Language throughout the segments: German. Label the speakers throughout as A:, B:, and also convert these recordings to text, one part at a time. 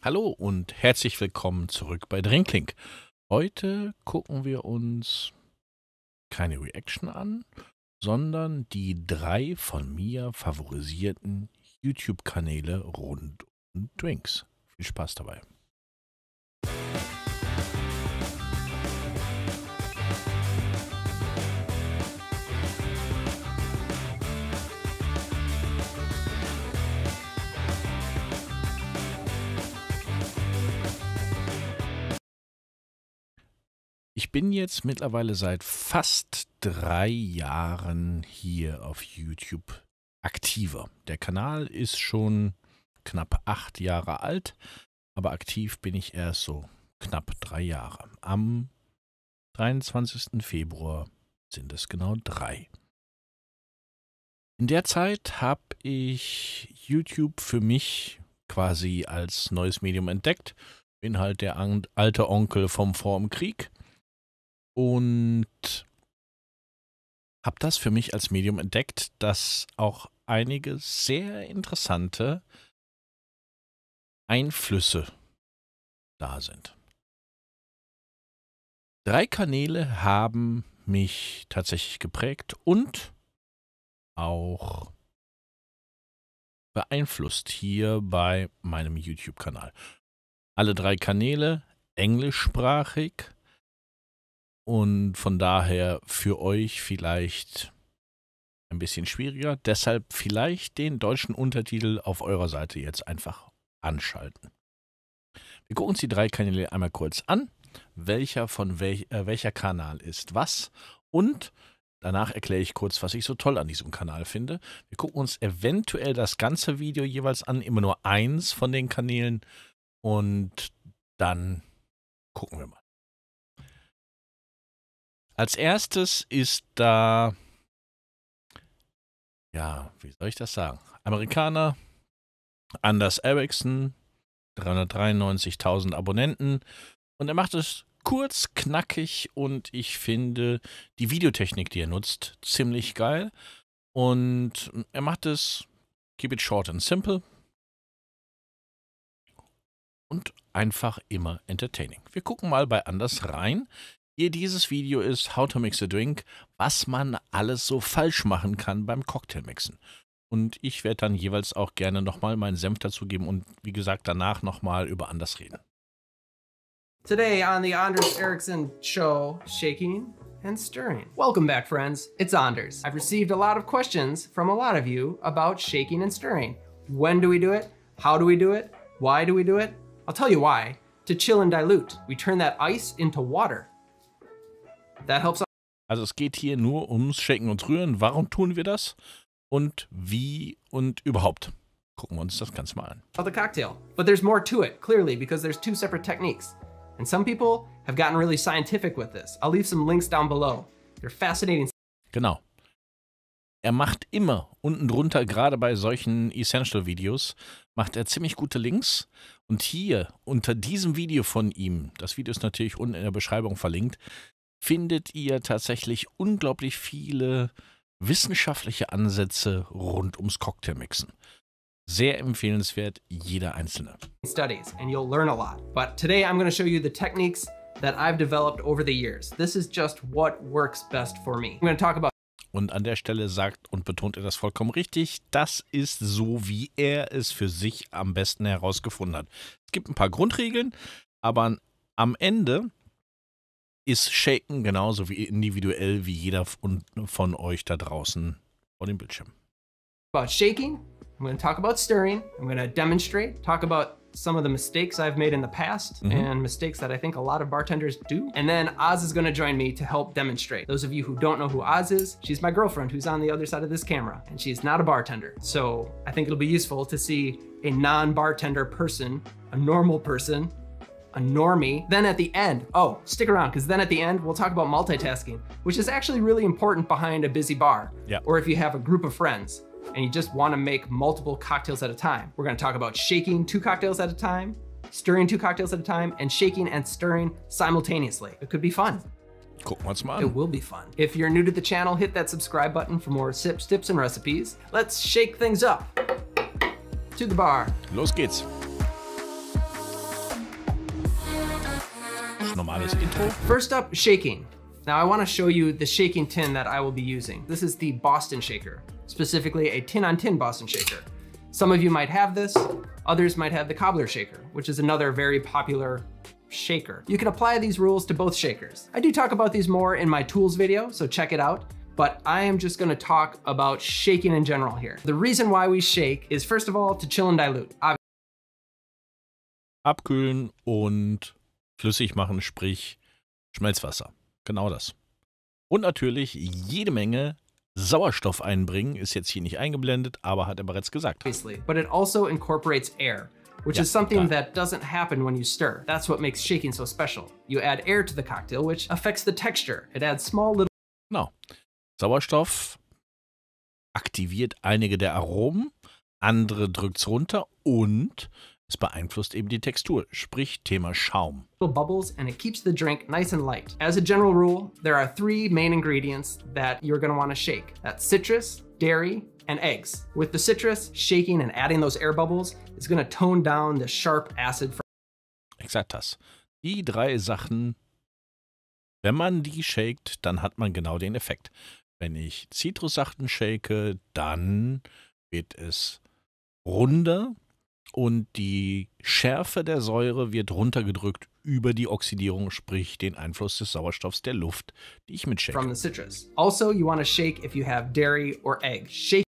A: Hallo und herzlich willkommen zurück bei Drinkling. Heute gucken wir uns keine Reaction an, sondern die 3 von mir favorisierten YouTube-Kanäle rund um Drinks. Viel Spaß dabei. Ich bin jetzt mittlerweile seit fast 3 Jahren hier auf YouTube aktiver. Der Kanal ist schon knapp 8 Jahre alt, aber aktiv bin ich erst so knapp 3 Jahre. Am 23. Februar sind es genau 3. In der Zeit habe ich YouTube für mich quasi als neues Medium entdeckt. Bin halt der alte Onkel vom vor dem Krieg. Und habe das für mich als Medium entdeckt, dass auch einige sehr interessante Einflüsse da sind. 3 Kanäle haben mich tatsächlich geprägt und auch beeinflusst hier bei meinem YouTube-Kanal. Alle 3 Kanäle englischsprachig. Und von daher für euch vielleicht ein bisschen schwieriger. Deshalb vielleicht den deutschen Untertitel auf eurer Seite jetzt einfach anschalten. Wir gucken uns die 3 Kanäle einmal kurz an. Welcher Kanal ist was? Und danach erkläre ich kurz, was ich so toll an diesem Kanal finde. Wir gucken uns eventuell das ganze Video jeweils an. Immer nur eins von den Kanälen. Und dann gucken wir mal. Als erstes ist da, ja, wie soll ich das sagen? Amerikaner, Anders Ericsson, 393.000 Abonnenten. Und er macht es kurz, knackig und ich finde die Videotechnik, die er nutzt, ziemlich geil. Und er macht es, keep it short and simple. Und einfach immer entertaining. Wir gucken mal bei Anders rein. Hier dieses Video ist How to Mix a Drink, was man alles so falsch machen kann beim Cocktailmixen. Und ich werde dann jeweils auch gerne nochmal meinen Senf dazu geben und wie gesagt danach nochmal über Anders reden.
B: Today on the Anders Ericsson show, shaking and stirring. Welcome back, friends. It's Anders. I've received a lot of questions from a lot of you about shaking and stirring. When do we do it? How do we do it? Why do we do it? I'll tell you why. To chill and dilute. We turn that ice into water. That helps.
A: Also es geht hier nur ums Shaken und Rühren. Warum tun wir das? Und wie und überhaupt. Gucken wir uns das Ganze mal an.
B: The cocktail. But there's more to it, clearly, because there's 2 separate techniques. And some people have gotten really scientific with this. I'll leave some links down below. They're fascinating.
A: Genau. Er macht immer unten drunter, gerade bei solchen Essential-Videos, macht er ziemlich gute Links. Und hier unter diesem Video von ihm, das Video ist natürlich unten in der Beschreibung verlinkt, findet ihr tatsächlich unglaublich viele wissenschaftliche Ansätze rund ums Cocktailmixen. Sehr empfehlenswert, jeder einzelne.
B: Studies and you'll learn a lot. But today I'm going to show you the techniques that I've developed over the years. This is just what works best for me. I'm going to talk about.
A: Und an der Stelle sagt und betont er das vollkommen richtig, das ist so, wie er es für sich am besten herausgefunden hat. Es gibt ein paar Grundregeln, aber am Ende ist Shaken genauso wie individuell wie jeder von euch da draußen vor dem Bildschirm.
B: About shaking, I'm going to talk about stirring, I'm going to demonstrate, talk about some of the mistakes I've made in the past and mistakes that I think a lot of bartenders do. And then Oz is going to join me to help demonstrate. Those of you who don't know who Oz is, she's my girlfriend who's on the other side of this camera, and she's not a bartender. So I think it'll be useful to see a non-bartender person, a normal person, a normie. Then at the end, oh, stick around, because then at the end, we'll talk about multitasking, which is actually really important behind a busy bar.
A: Yeah.
B: Or if you have a group of friends and you just want to make multiple cocktails at a time. We're going to talk about shaking 2 cocktails at a time, stirring 2 cocktails at a time, and shaking and stirring simultaneously. It could be fun.
A: Gucken wir uns mal an.
B: It will be fun. If you're new to the channel, hit that subscribe button for more sips, tips, and recipes. Let's shake things up. To the bar.
A: Los geht's. normales Intro.
B: First up, shaking. Now I want to show you the shaking tin that I will be using. This is the Boston shaker, specifically a tin-on-tin Boston shaker. Some of you might have this, others might have the cobbler shaker, which is another very popular shaker. You can apply these rules to both shakers. I do talk about these more in my tools video, so check it out. But I am just gonna talk about shaking in general here. The reason why we shake is first of all to chill and dilute.
A: Abkühlen und flüssig machen, sprich Schmelzwasser. Genau das. Und natürlich jede Menge Sauerstoff einbringen, ist jetzt hier nicht eingeblendet, aber hat er bereits gesagt.
B: Obviously, but it also incorporates air, which is something that doesn't happen when you stir. That's what makes shaking so special. You add air to the cocktail, which affects the texture. It adds small little...
A: Genau. Sauerstoff aktiviert einige der Aromen, andere drückt es runter und es beeinflusst eben die Textur, sprich Thema Schaum.
B: Bubbles and it keeps the drink nice and light. As a general rule, there are 3 main ingredients that you're going to want to shake. That's citrus, dairy, and eggs. With the citrus, shaking and adding those air bubbles is going to tone down the sharp acid.
A: Exakt das. Die 3 Sachen, wenn man die shakt, dann hat man genau den Effekt. Wenn ich Zitrussachen shake, dann wird es runder. Und die Schärfe der Säure wird runtergedrückt über die Oxidierung, sprich den Einfluss des Sauerstoffs der Luft, die ich mit shake.
B: From the citrus. Also, you want to shake if you have dairy or egg. Shake.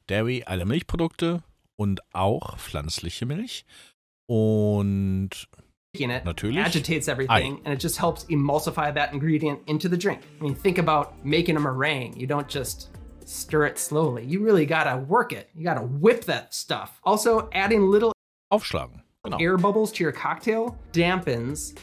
A: Dairy, alle Milchprodukte und auch pflanzliche Milch. Und natürlich
B: agitates everything and it just helps emulsify that ingredient into the drink. I mean, think about making a meringue. You don't just stir it slowly. You really gotta work it. You gotta whip that stuff. Also, adding little
A: aufschlagen. Genau.
B: Air bubbles to your cocktail dampens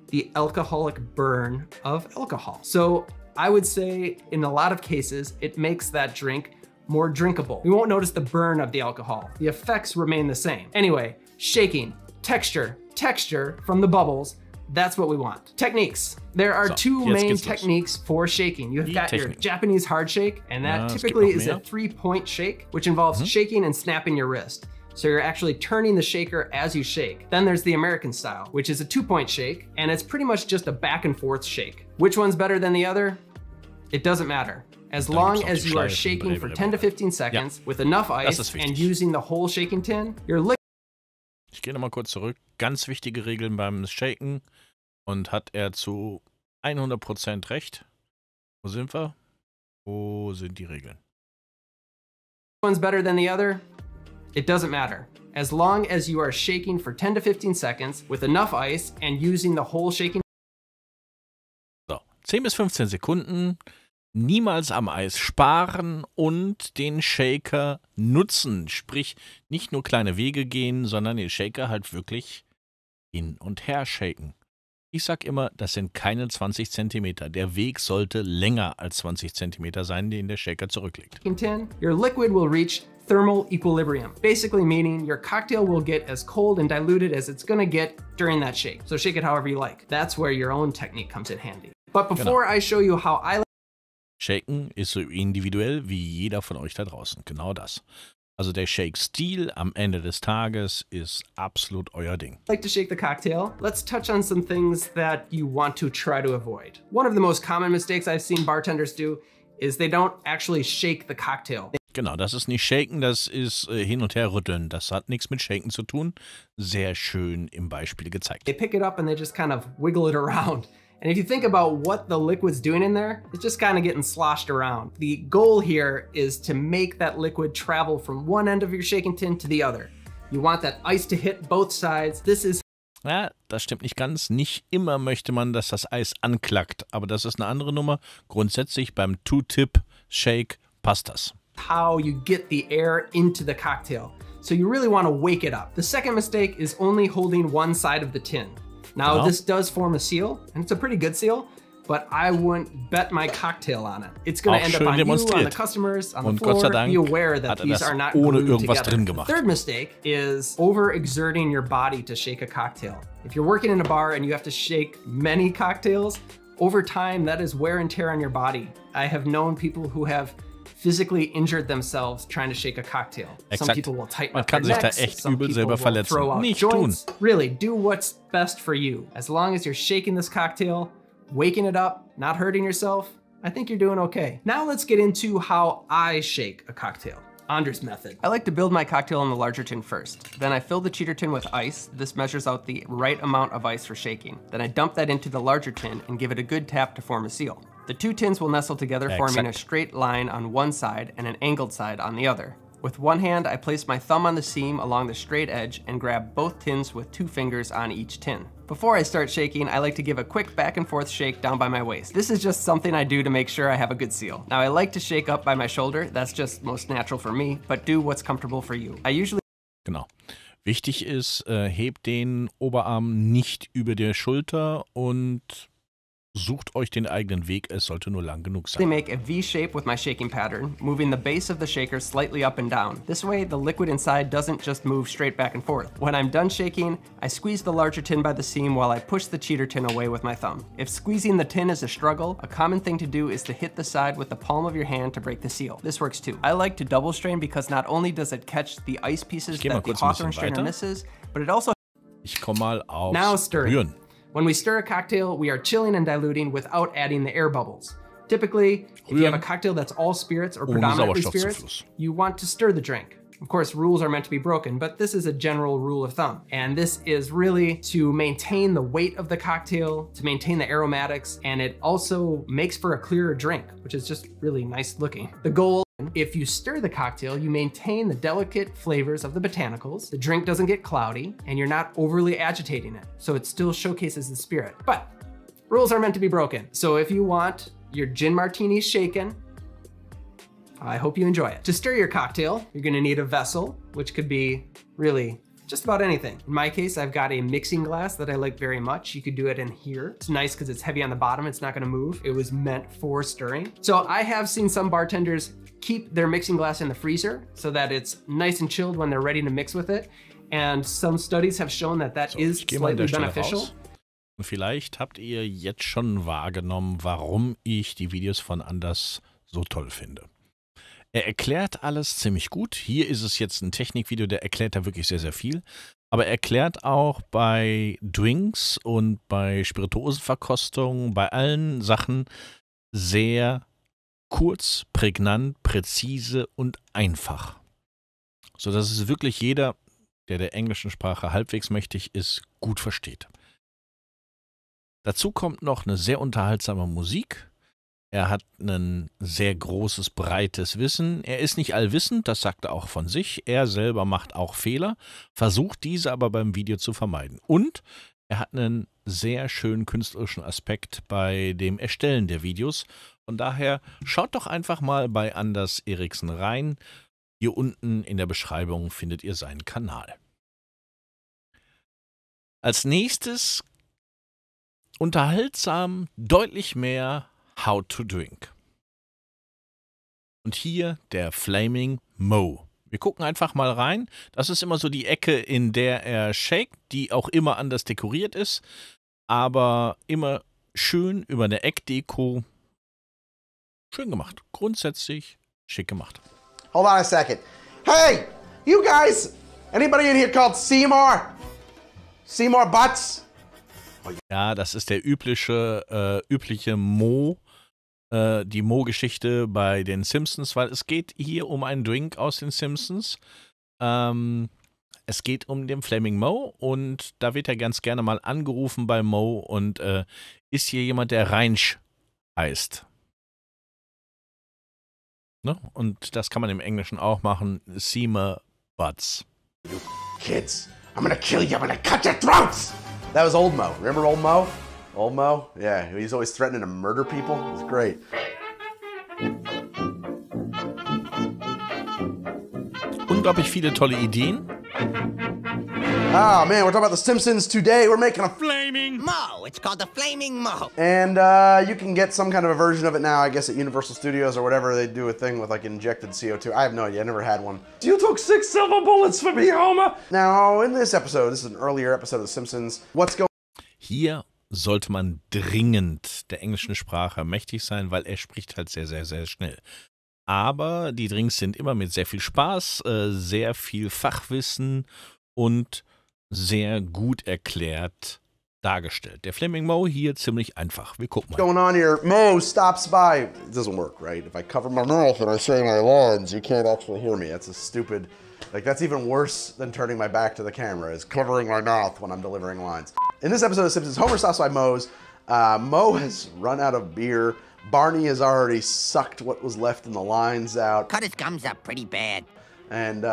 B: the alcoholic burn of alcohol. So I would say in a lot of cases, it makes that drink more drinkable. You won't notice the burn of the alcohol. The effects remain the same. Anyway, shaking, texture from the bubbles. That's what we want. Techniques. There are 2 main techniques for shaking. You've got your Japanese hard shake, and that typically is a 3-point shake, which involves shaking and snapping your wrist. So you're actually turning the shaker as you shake. Then there's the American style, which is a 2-point shake, and it's pretty much just a back and forth shake. Which one's better than the other? It doesn't matter. As long as you are shaking for 10 to 15 seconds with enough ice and using the whole shaking tin, you're liquid.
A: Ich gehe nochmal kurz zurück. Ganz wichtige Regeln beim Shaken. Und hat er zu 100% recht. Wo sind wir? Wo sind die Regeln?
B: One's better than the other? It doesn't matter. As long as you are shaking for 10 to 15 seconds with enough ice and using the whole shaking.
A: So, 10 bis 15 Sekunden. Niemals am Eis sparen und den Shaker nutzen. Sprich, nicht nur kleine Wege gehen, sondern den Shaker halt wirklich hin und her shaken. Ich sag immer, das sind keine 20 Zentimeter. Der Weg sollte länger als 20 Zentimeter sein, den der Shaker zurücklegt.
B: Your liquid will reach thermal equilibrium, basically meaning your cocktail will get as cold and diluted as it's gonna get during that shake. So shake it however you like. That's where your own technique comes in handy. But before I show you how I
A: Shaken ist so individuell wie jeder von euch da draußen. Genau das. Also der Shake-Stil am Ende des Tages ist absolut euer Ding.
B: Like to shake the cocktail, let's touch on some things that you want to try to avoid. One of the most common mistakes I've seen bartenders do is they don't actually shake the cocktail.
A: Genau, das ist nicht Shaken, das ist hin und her rütteln. Das hat nichts mit Shaken zu tun. Sehr schön im Beispiel gezeigt.
B: They pick it up and they just kind of wiggle it around. And if you think about what the liquid's doing in there, it's just kind of getting sloshed around. The goal here is to make that liquid travel from one end of your shaking tin to the other. You want that ice to hit both sides. This is...
A: Ja, das stimmt nicht ganz. Nicht immer möchte man, dass das Eis anklackt. Aber das ist eine andere Nummer. Grundsätzlich beim Two-Tip-Shake passt das.
B: How you get the air into the cocktail. So you really want to wake it up. The second mistake is only holding one side of the tin. Now, this does form a seal, and it's a pretty good seal, but I wouldn't bet my cocktail on it. It's going to end up on you, on the customers, on the floor. Be aware that these are not glued together. The third mistake is overexerting your body to shake a cocktail. If you're working in a bar and you have to shake many cocktails, over time, that is wear and tear on your body. I have known people who have physically injured themselves trying to shake a cocktail. Some people will tighten up their
A: Man kann sich da
B: necks,
A: echt
B: some
A: übel
B: people
A: selber
B: will
A: verletzen.
B: throw out
A: Nicht
B: joints.
A: tun.
B: Really, do what's best for you. As long as you're shaking this cocktail, waking it up, not hurting yourself, I think you're doing okay. Now let's get into how I shake a cocktail. Anders' method. I like to build my cocktail in the larger tin first. Then I fill the cheater tin with ice. This measures out the right amount of ice for shaking. Then I dump that into the larger tin and give it a good tap to form a seal. The two tins will nestle together, forming a straight line on one side and an angled side on the other. With one hand, I place my thumb on the seam along the straight edge and grab both tins with 2 fingers on each tin. Before I start shaking, I like to give a quick back and forth shake down by my waist. This is just something I do to make sure I have a good seal. Now I like to shake up by my shoulder, that's just most natural for me, but do what's comfortable for you. I usually
A: Genau. Wichtig ist, hebt den Oberarm nicht über der Schulter und sucht euch den eigenen Weg, es sollte nur lang genug sein.
B: make a V shape with my shaking pattern, moving the base of the shaker slightly up and down. This way, the liquid inside doesn't just move straight back and forth. When I'm done shaking, I squeeze the larger tin by the seam while I push the cheater tin away with my thumb. If squeezing the tin is a struggle, a common thing to do is to hit the side with the palm of your hand to break the seal. This works too. I like to double strain because not only does it catch the ice pieces that the Hawthorne strainer misses, but it also
A: Ich komme mal auf
B: Now stirring.
A: Rühren.
B: When we stir a cocktail, we are chilling and diluting without adding the air bubbles. Typically, if you have a cocktail that's all spirits or predominantly spirits, you want to stir the drink. Of course, rules are meant to be broken, but this is a general rule of thumb. And this is really to maintain the weight of the cocktail, to maintain the aromatics, and it also makes for a clearer drink, which is just really nice looking. The goal, if you stir the cocktail, you maintain the delicate flavors of the botanicals, the drink doesn't get cloudy, and you're not overly agitating it, so it still showcases the spirit. But rules are meant to be broken. So if you want your gin martini shaken, I hope you enjoy it. To stir your cocktail, you're gonna need a vessel, which could be really just about anything. In my case, I've got a mixing glass that I like very much. You could do it in here. It's nice because it's heavy on the bottom. It's not gonna move. It was meant for stirring. So I have seen some bartenders keep their mixing glass in the freezer so that it's nice and chilled when they're ready to mix with it. And some studies have shown that that is slightly beneficial.
A: Und vielleicht habt ihr jetzt schon wahrgenommen, warum ich die Videos von Anders so toll finde. Er erklärt alles ziemlich gut. Hier ist es jetzt ein Technikvideo, der erklärt da wirklich sehr, sehr viel. Aber er erklärt auch bei Drinks und bei Spirituosenverkostungen, bei allen Sachen sehr kurz, prägnant, präzise und einfach. Sodass es wirklich jeder, der englischen Sprache halbwegs mächtig ist, gut versteht. Dazu kommt noch eine sehr unterhaltsame Musik. Er hat ein sehr großes, breites Wissen. Er ist nicht allwissend, das sagt er auch von sich. Er selber macht auch Fehler, versucht diese aber beim Video zu vermeiden. Und er hat einen sehr schönen künstlerischen Aspekt bei dem Erstellen der Videos. Von daher schaut doch einfach mal bei Anders Eriksen rein. Hier unten in der Beschreibung findet ihr seinen Kanal. Als nächstes unterhaltsam, deutlich mehr How to Drink. Und hier der Flaming Mo. Wir gucken einfach mal rein. Das ist immer so die Ecke, in der er shakt, die auch immer anders dekoriert ist, aber immer schön über eine Eckdeko. Schön gemacht. Grundsätzlich schick gemacht.
C: Hold on a second. Hey, you guys, anybody in here called Seymour? Seymour Butts?
A: Ja, das ist der übliche Mo, die Mo-Geschichte bei den Simpsons, weil es geht hier um einen Drink aus den Simpsons. Es geht um den Flaming Mo und da wird er ganz gerne mal angerufen bei Mo und ist hier jemand, der Reinsch heißt. Ne? Und das kann man im Englischen auch machen. Seymour Butts.
C: You kids, I'm gonna kill you, I'm gonna cut your throats! That was Old Mo. Remember Old Mo? Old Mo? Yeah, he's always threatening to murder people. It's great.
A: Unglaublich viele tolle Ideen.
C: Ah, man, we're talking about The Simpsons today. We're making a
A: Flaming
D: Mo. It's called the Flaming Mo.
C: And you can get some kind of a version of it now, I guess, at Universal Studios or whatever. They do a thing with, like, injected CO2. I have no idea. I never had one. You took 6 silver bullets for me, Homer. Now, in this episode, this is an earlier episode of The Simpsons. What's going
A: Hier sollte man dringend der englischen Sprache mächtig sein, weil er spricht halt sehr, sehr, sehr schnell. Aber die Drinks sind immer mit sehr viel Spaß, sehr viel Fachwissen und sehr gut erklärt dargestellt. Der Flaming Mo hier ziemlich einfach. Wir gucken mal.
C: What's going on here? Mo stops by. It doesn't work, right? If I cover my mouth and I say my lines, you can't actually hear me. That's a stupid, like that's even worse than turning my back to the camera, is covering my mouth when I'm delivering lines. In this episode of Simpsons, Homer stops by Moe's. Mo has run out of beer. Barney has already sucked what was left in the lines out.
D: Cut his gums up pretty bad.
C: And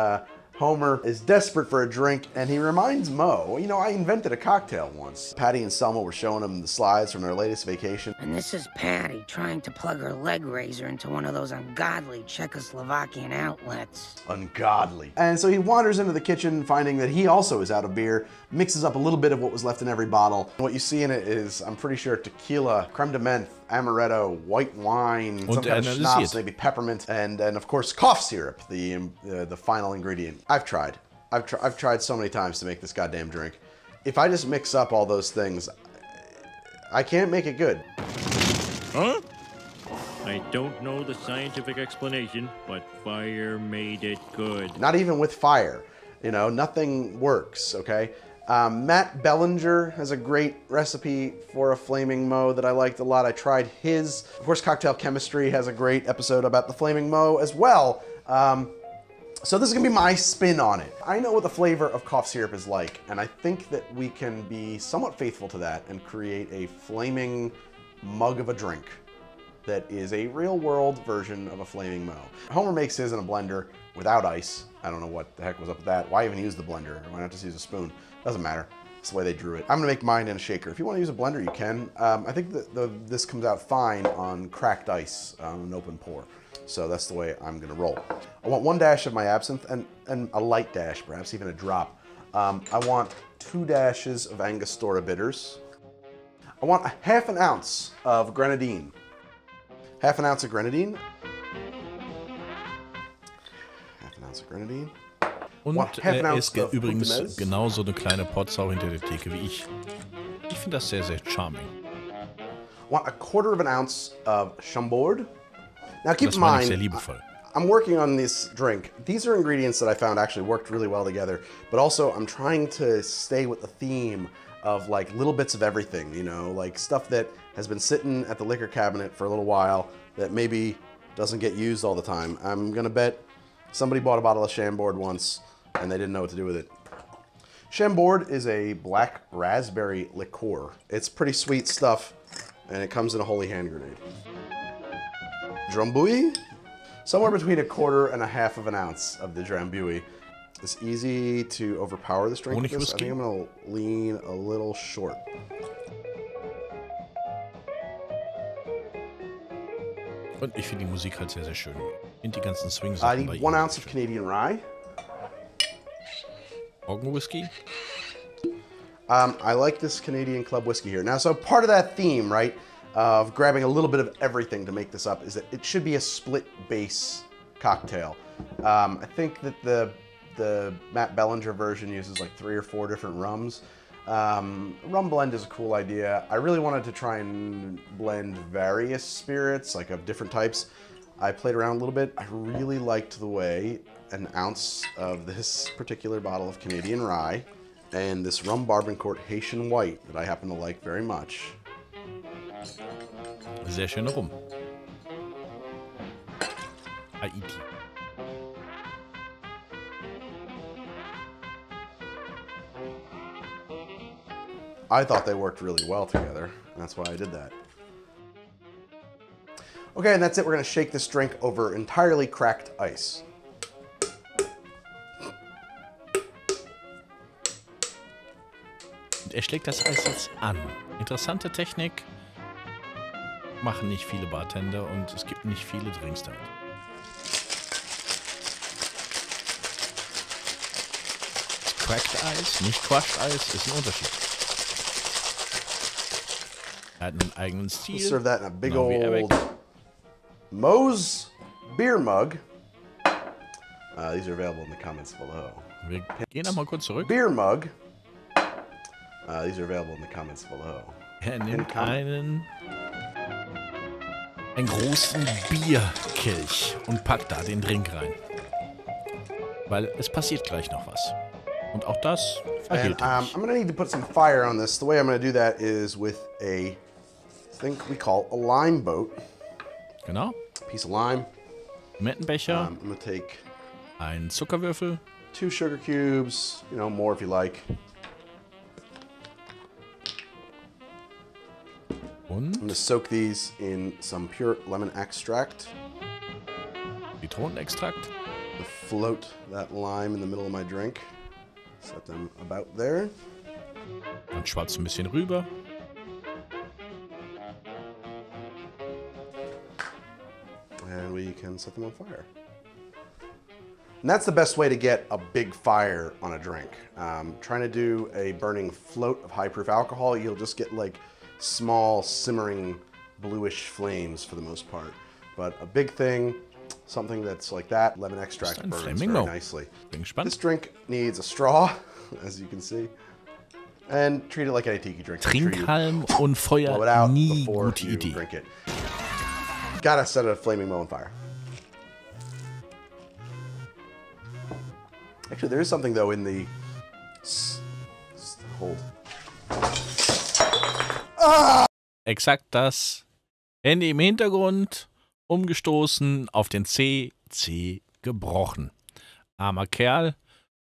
C: Homer is desperate for a drink, and he reminds Mo, you know, I invented a cocktail once. Patty and Selma were showing him the slides from their latest vacation.
E: And this is Patty trying to plug her leg razor into one of those ungodly Czechoslovakian outlets.
C: Ungodly. And so he wanders into the kitchen, finding that he also is out of beer, mixes up a little bit of what was left in every bottle. What you see in it is, I'm pretty sure, tequila, creme de menthe, amaretto, white wine, some kind of schnapps, maybe peppermint, and of course cough syrup, the final ingredient. I've tried so many times to make this goddamn drink. If I just mix up all those things, I can't make it good.
F: Huh? I don't know the scientific explanation, but fire made it good.
C: Not even with fire, you know, nothing works, okay? Matt Bellinger has a great recipe for a Flaming Mo that I liked a lot. I tried his. Of course, Cocktail Chemistry has a great episode about the Flaming Mo as well. So this is gonna be my spin on it. I know what the flavor of cough syrup is like, and I think that we can be somewhat faithful to that and create a flaming mug of a drink that is a real-world version of a Flaming Mo. Homer makes his in a blender without ice. I don't know what the heck was up with that. Why even use the blender? Why not just use a spoon? Doesn't matter. That's the way they drew it. I'm gonna make mine in a shaker. If you wanna use a blender, you can. I think that this comes out fine on cracked ice, on an open pour. So that's the way I'm gonna roll. I want 1 dash of my absinthe and a light dash, perhaps even a drop. I want 2 dashes of Angostura bitters. I want a ½ an ounce of grenadine. ½ an ounce of grenadine. ½ an ounce of grenadine.
A: Und er ist übrigens genauso eine kleine Potsau hinter der Theke wie ich. Ich finde das sehr, sehr charming.
C: Want a ½ an ounce of Chambord. Now keep in mind,
A: sehr liebevoll.
C: I'm working on this drink. These are ingredients that I found actually worked really well together, but also I'm trying to stay with the theme of like little bits of everything, you know, like stuff that has been sitting at the liquor cabinet for a little while that maybe doesn't get used all the time. I'm gonna bet somebody bought a bottle of Chambord once and they didn't know what to do with it. Chambord is a black raspberry liqueur. It's pretty sweet stuff, and it comes in a holy hand grenade. Drambuie? Somewhere between a ½ and a ½ of an ounce of the Drambuie. It's easy to overpower this drink. I think I'm gonna lean a little short.
A: Und ich finde die Musik halt sehr, sehr schön. Ich finde die ganzen Swings.
C: I need 1 ounce of Canadian rye.
A: Whiskey.
C: I like this Canadian Club whiskey here. Now, so part of that theme, right, of grabbing a little bit of everything to make this up is that it should be a split base cocktail. I think that the Matt Bellinger version uses like 3 or 4 different rums. Rum blend is a cool idea. I really wanted to try and blend various spirits, like of different types. I played around a little bit. I really liked the way an ounce of this particular bottle of Canadian rye and this rum Barbancourt Haitian white that I happen to like very much.
A: Sehr schön rum. Haiti.
C: I thought they worked really well together, and that's why I did that. Okay, and that's it. We're gonna shake this drink over entirely cracked ice.
A: Und er schlägt das Eis jetzt an. Interessante Technik. Machen nicht viele Bartender und es gibt nicht viele Drinks damit. Cracked Eis, nicht Crushed Eis, ist ein Unterschied. Er hat einen eigenen Stil.
C: We'll serve that in a big old Moe's beer mug. These are available in the comments below.
A: Wir gehen nochmal kurz zurück.
C: Beer mug. These are available in the comments below.
A: Er nimmt einen einen großen Bierkelch und packt da den Drink rein. Weil es passiert gleich noch was. Und auch das verhält
C: I'm gonna need to put some fire on this. The way I'm gonna do that is with a thing we call a lime boat.
A: Genau.
C: Piece of lime.
A: Limettenbecher.
C: I'm gonna take
A: Ein Zuckerwürfel.
C: 2 sugar cubes, you know, more if you like.
A: Und
C: I'm gonna soak these in some pure lemon extract.
A: Zitronenextrakt.
C: To float that lime in the middle of my drink. Set them about there.
A: Und schwarz ein bisschen rüber.
C: And we can set them on fire. And that's the best way to get a big fire on a drink. Trying to do a burning float of high proof alcohol, you'll just get like small simmering bluish flames for the most part. But a big thing, something that's like that, lemon extract burns very nicely.
A: Bin gespannt.
C: This drink needs a straw, as you can see. And treat it like any tiki drink.
A: Trinkhalm und
C: Blow it
A: Feuer,
C: out
A: nie
C: before
A: gute
C: you
A: Idee.
C: drink it. Gotta set a flaming moe on fire. Actually, there is something though in the hold.
A: Exakt das. Handy im Hintergrund, umgestoßen, auf den C gebrochen. Armer Kerl.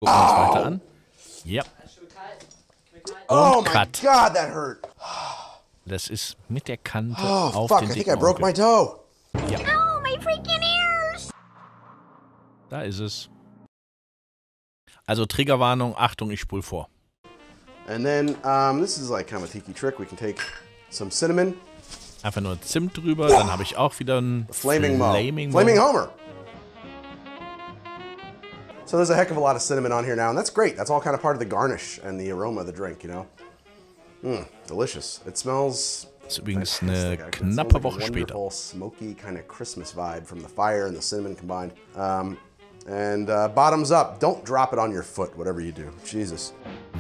A: Gucken wir uns weiter an. Ja.
C: Oh my
A: Cut.
C: god, that hurt.
A: Das ist mit der Kante
C: Oh
A: auf
C: fuck,
A: den
C: I think
A: dicken
C: I broke my
A: Onkel.
C: toe.
E: Oh, my freaking ears!
A: Da ist es. Also Triggerwarnung, Achtung, ich spul vor.
C: And then this is like kind of a tiki trick. We can take some cinnamon.
A: Einfach nur Zimt drüber, dann habe ich auch wieder ein
C: Flaming Moe.
A: Flaming
C: Flaming
A: Moe.
C: Homer. So there's a heck of a lot of cinnamon on here now, and that's great. That's all kind of part of the garnish and the aroma of the drink, you know? Delicious. It smells
A: Das ist übrigens eine
C: fantastic. It
A: knappe
C: smells like
A: Woche
C: a
A: später.
C: wonderful, smoky kind of Christmas vibe from the fire and the cinnamon combined. Bottoms up. Don't drop it on your foot, whatever you do. Jesus.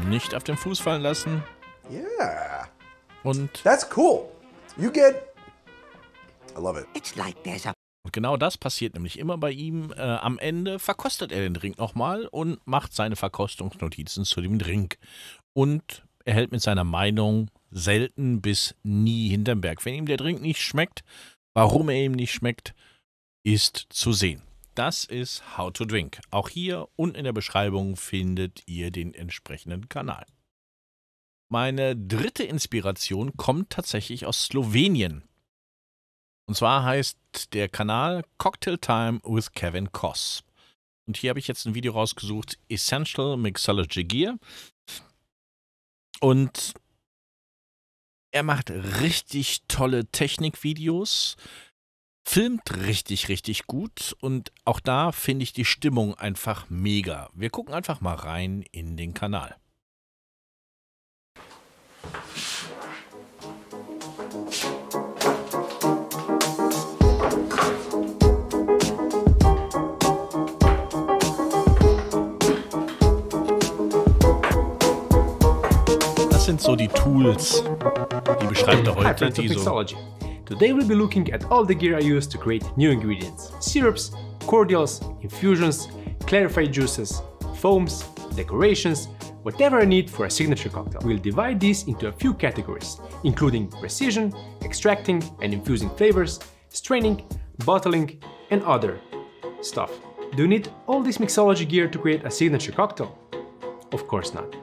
A: Nicht auf den Fuß fallen lassen.
C: Yeah.
A: Und
C: That's cool. You get... I love it.
D: It's like there's a
A: genau das passiert nämlich immer bei ihm. Am Ende verkostet er den Drink nochmal und macht seine Verkostungsnotizen zu dem Drink. Und er hält mit seiner Meinung selten bis nie hinterm Berg. Wenn ihm der Drink nicht schmeckt, warum er ihm nicht schmeckt, ist zu sehen. Das ist How to Drink. Auch hier unten in der Beschreibung findet ihr den entsprechenden Kanal. Meine dritte Inspiration kommt tatsächlich aus Slowenien. Und zwar heißt der Kanal Cocktail Time with Kevin Koss. Und hier habe ich jetzt ein Video rausgesucht, Essential Mixology Gear. Und er macht richtig tolle Technikvideos, filmt richtig, richtig gut. Und auch da finde ich die Stimmung einfach mega. Wir gucken einfach mal rein in den Kanal. Das sind so die Tools, die beschreibt er
B: Hi
A: heute,
B: friends of
A: die so
B: mixology. Today we'll be looking at all the gear I use to create new ingredients. Syrups, cordials, infusions, clarified juices, foams, decorations, whatever I need for a signature cocktail. We'll divide these into a few categories, including precision, extracting and infusing flavors, straining, bottling, and other stuff. Do you need all this mixology gear to create a signature cocktail? Of course not.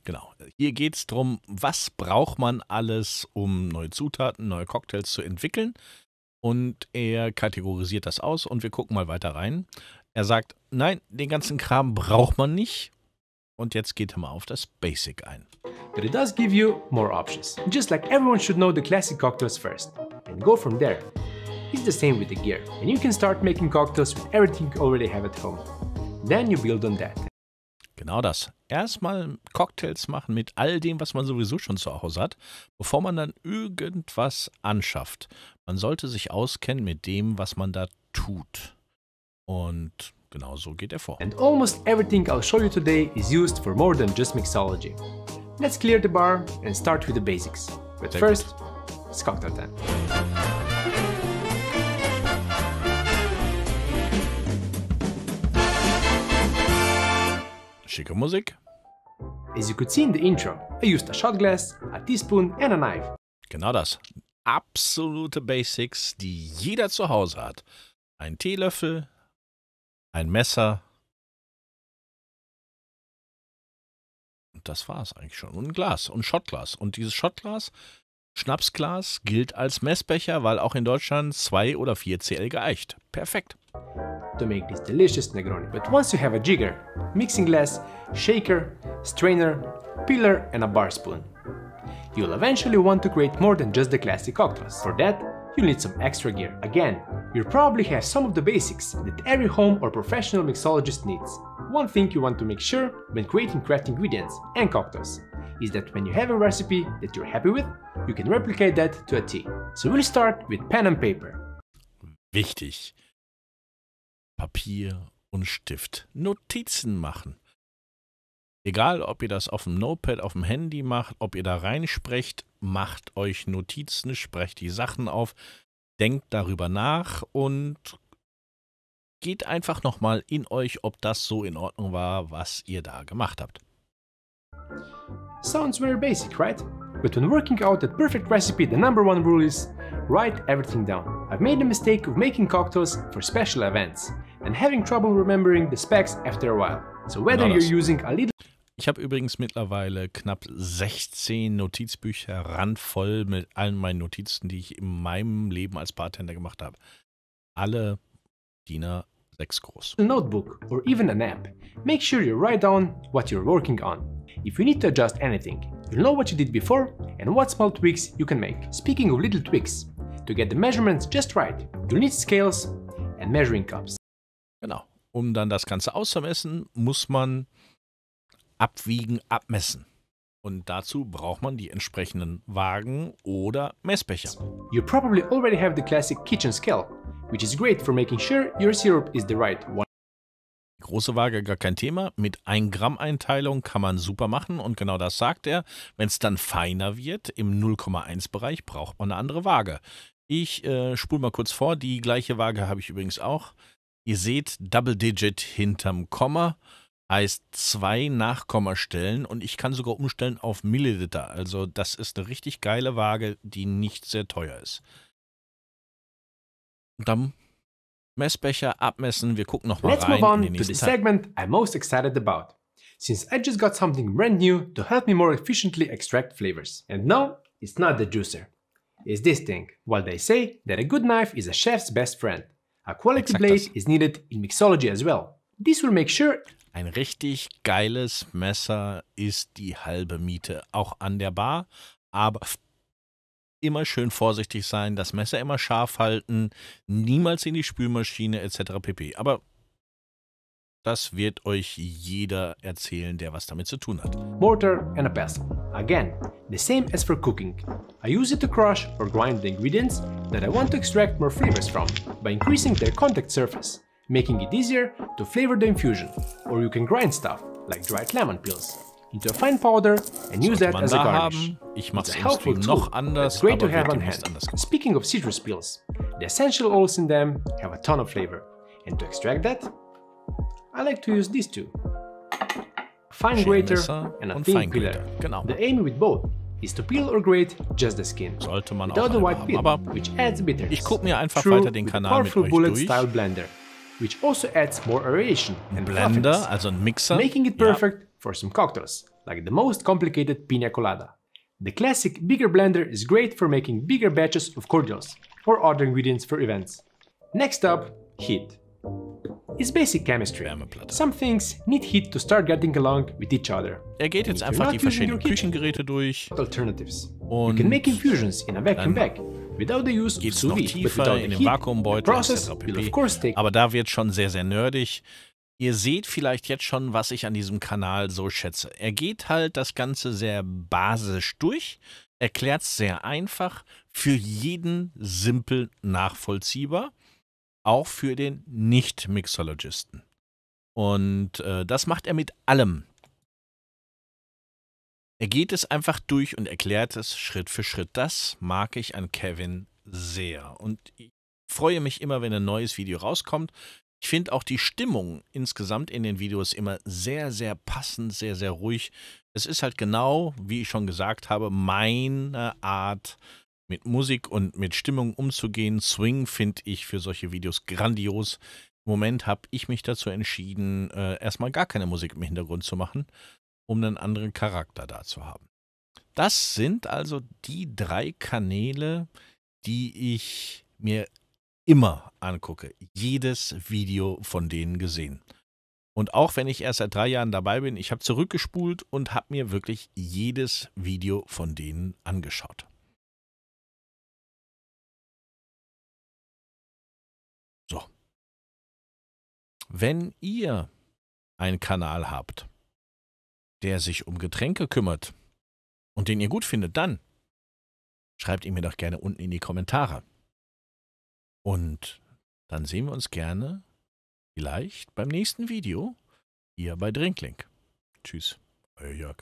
A: Genau. Hier geht es darum, was braucht man alles, um neue Zutaten, neue Cocktails zu entwickeln. Und er kategorisiert das aus und wir gucken mal weiter rein. Er sagt, nein, den ganzen Kram braucht man nicht. Und jetzt geht er mal auf das Basic ein.
B: But it does give you more options. Just like everyone should know the classic cocktails first, and go from there. It's the same with the gear, and you can start making cocktails with everything you already have at home. Then you build on that.
A: Genau das. Erstmal Cocktails machen mit all dem, was man sowieso schon zu Hause hat, bevor man dann irgendwas anschafft. Man sollte sich auskennen mit dem, was man da tut. Und genau so geht er vor.
B: And almost everything I'll show you today is used for more than just mixology. Let's clear the bar and start with the basics. But
A: Sehr
B: first, it's cocktail time.
A: Schicke Musik.
G: As you could see in the intro, I used a shot glass, a teaspoon and a knife.
A: Genau das. Absolute Basics, die jeder zu Hause hat. Ein Teelöffel, ein Messer. Und das war es eigentlich schon. Und ein Glas und ein Shotglas. Und dieses Shotglas, Schnapsglas, gilt als Messbecher, weil auch in Deutschland 2 oder 4 Cl geeicht. Perfekt.
G: To make this delicious Negroni. But once you have a jigger, mixing glass, shaker, strainer, pillar and a bar spoon, you'll eventually want to create more than just the classic cocktails. For that, you'll need some extra gear. Again, you'll probably have some of the basics that every home or professional mixologist needs. One thing you want to make sure when creating craft ingredients and cocktails is that when you have a recipe that you're happy with, you can replicate that to a T. So we'll start with pen and paper.
A: Wichtig. Papier und Stift. Notizen machen. Egal, ob ihr das auf dem Notepad, auf dem Handy macht, ob ihr da reinsprecht, macht euch Notizen, sprecht die Sachen auf, denkt darüber nach und geht einfach nochmal in euch, ob das so in Ordnung war, was ihr da gemacht habt.
G: Sounds very basic, right? But when working out that perfect recipe, the number one rule is write everything down. I've made the mistake of making cocktails for special events and having trouble remembering the specs after a while. So whether you're using a little...
A: Ich habe übrigens mittlerweile knapp 16 Notizbücher randvoll mit allen meinen Notizen, die ich in meinem Leben als Bartender gemacht habe. Alle DIN A6 groß.
G: notebook or even an app. Make sure you write down what you're working on. If you need to adjust anything, you'll know what you did before and what small tweaks you can make. Speaking of little tweaks, to get the measurements just right, you'll need scales and measuring cups.
A: Genau. Um dann das Ganze auszumessen, muss man abwiegen, abmessen. Und dazu braucht man die entsprechenden Waagen oder Messbecher.
G: You probably already have the classic kitchen scale, which is great for making sure your syrup is the right one.
A: Große Waage gar kein Thema. Mit 1 Gramm Einteilung kann man super machen und genau das sagt er. Wenn es dann feiner wird, im 0,1 Bereich, braucht man eine andere Waage. Ich spule mal kurz vor, die gleiche Waage habe ich übrigens auch. Ihr seht Double Digit hinterm Komma, heißt 2 Nachkommastellen und ich kann sogar umstellen auf Milliliter. Also das ist eine richtig geile Waage, die nicht sehr teuer ist. Und dann Messbecher abmessen, wir gucken nochmal
G: Let's
A: rein
G: move on
A: in den
G: to the
A: nächsten Teil.
G: segment I'm most excited about, since I just got something brand new to help me more efficiently extract flavors. And no, it's not the juicer. It's this thing. While they say that a good knife is a chef's best friend, a quality
A: Exakt
G: blade
A: das.
G: is needed in mixology as well. This will make sure
A: Ein richtig geiles Messer ist die halbe Miete, auch an der Bar, aber immer schön vorsichtig sein, das Messer immer scharf halten, niemals in die Spülmaschine etc. pp. Aber das wird euch jeder erzählen, der was damit zu tun hat.
G: mortar and a pestle. Again, the same as for cooking. I use it to crush or grind the ingredients that I want to extract more flavors from by increasing their contact surface, making it easier to flavor the infusion. Or you can grind stuff, like dried lemon peels, into a fine powder and use that
A: Man
G: as a
A: da
G: garnish.
A: haben. Ich mache
G: It's
A: es
G: a
A: im
G: helpful
A: Stream
G: tool
A: noch anders,
G: that's great to
A: aber
G: have
A: wird
G: on
A: demnächst
G: hand.
A: anders kommen.
G: Speaking of citrus peels, the essential oils in them have a ton of flavor. And to extract that, I like to use these two. A fine grater
A: Schälmesser
G: and a
A: und
G: thin
A: Feingrater,
G: peeler.
A: genau.
G: The aim with both is to peel or grate just the skin,
A: Sollte man auch
G: without the
A: alle
G: white
A: haben.
G: peel,
A: Aber
G: which adds bitterness.
A: ich gucke mir einfach
G: True
A: weiter den
G: with a
A: Kanal mit
G: powerful
A: euch
G: bullet
A: durch.
G: style blender, which also adds more aeration and
A: Blender,
G: fluffiness,
A: also ein Mixer.
G: making it perfect for some cocktails, like the most complicated pina colada. The classic bigger blender is great for making bigger batches of cordials or other ingredients for events. Next up, heat. It's basic chemistry.
A: Wärmeplatte.
G: Some things need heat to start getting along with each other.
A: Er geht jetzt
G: If you're
A: einfach
G: not
A: die
G: using
A: verschiedenen
G: your kitchen,
A: Küchengeräte durch.
G: Alternatives. You
A: Und
G: can make infusions in a vacuum
A: dann
G: bag without the use of
A: geht es
G: sous
A: noch
G: vide, but
A: tiefer
G: without
A: in
G: the
A: den
G: heat,
A: Vakuumbeutel
G: the process
A: etc.
G: will of
A: pp.
G: course take.
A: Aber da wird schon sehr, sehr nerdig. Ihr seht vielleicht jetzt schon, was ich an diesem Kanal so schätze. Er geht halt das Ganze sehr basisch durch, erklärt es sehr einfach, für jeden simpel nachvollziehbar, auch für den Nicht-Mixologisten. Und das macht er mit allem. Er geht es einfach durch und erklärt es Schritt für Schritt. Das mag ich an Kevin sehr. Und ich freue mich immer, wenn ein neues Video rauskommt. Ich finde auch die Stimmung insgesamt in den Videos immer sehr, sehr passend, sehr, sehr ruhig. Es ist halt genau, wie ich schon gesagt habe, meine Art, mit Musik und mit Stimmung umzugehen. Swing finde ich für solche Videos grandios. Im Moment habe ich mich dazu entschieden, erstmal gar keine Musik im Hintergrund zu machen, um einen anderen Charakter da zu haben. Das sind also die 3 Kanäle, die ich mir immer angucke. Jedes Video von denen gesehen. Und auch wenn ich erst seit 3 Jahren dabei bin, ich habe zurückgespult und habe mir wirklich jedes Video von denen angeschaut. So. Wenn ihr einen Kanal habt, der sich um Getränke kümmert und den ihr gut findet, dann schreibt ihn mir doch gerne unten in die Kommentare. Und dann sehen wir uns gerne vielleicht beim nächsten Video hier bei Drinklink. Tschüss, euer Jörg.